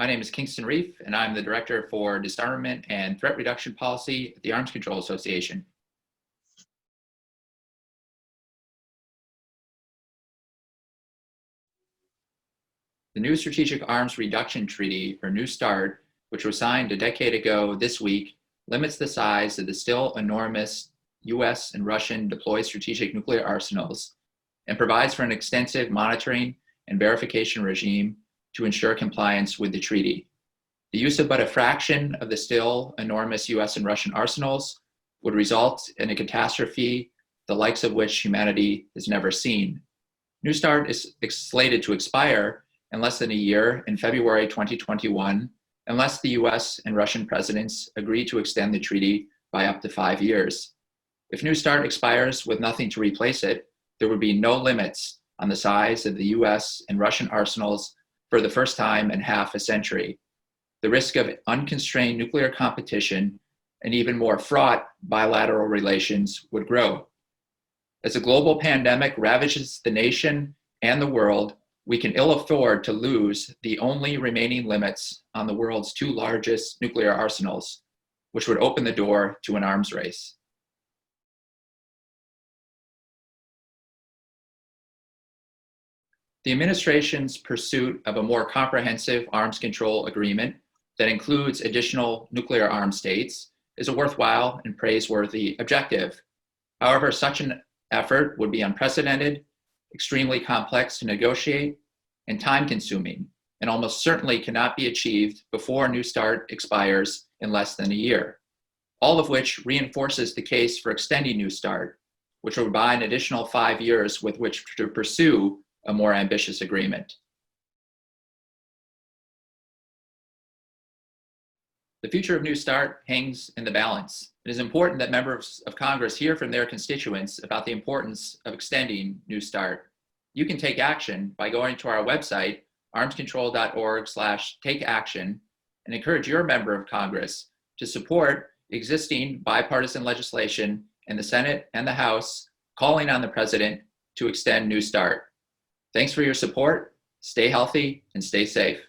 My name is Kingston Reif, and I'm the Director for Disarmament and Threat Reduction Policy at the Arms Control Association. The new Strategic Arms Reduction Treaty, or New START, which was signed a decade ago this week, limits the size of the still enormous US and Russian deployed strategic nuclear arsenals and provides for an extensive monitoring and verification regime to ensure compliance with the treaty. The use of but a fraction of the still enormous US and Russian arsenals would result in a catastrophe the likes of which humanity has never seen. New START is slated to expire in less than a year in February 2021, unless the US and Russian presidents agree to extend the treaty by up to 5 years. If New START expires with nothing to replace it, there would be no limits on the size of the US and Russian arsenals for the first time in half a century. The risk of unconstrained nuclear competition and even more fraught bilateral relations would grow. As a global pandemic ravages the nation and the world, we can ill afford to lose the only remaining limits on the world's two largest nuclear arsenals, which would open the door to an arms race. The administration's pursuit of a more comprehensive arms control agreement that includes additional nuclear armed states is a worthwhile and praiseworthy objective. However, such an effort would be unprecedented, extremely complex to negotiate, and time-consuming, and almost certainly cannot be achieved before New START expires in less than a year, all of which reinforces the case for extending New START, which will provide an additional 5 years with which to pursue a more ambitious agreement. The future of New START hangs in the balance. It is important that members of Congress hear from their constituents about the importance of extending New START. You can take action by going to our website, armscontrol.org/takeaction, and encourage your member of Congress to support existing bipartisan legislation in the Senate and the House calling on the President to extend New START. Thanks for your support. Stay healthy and stay safe.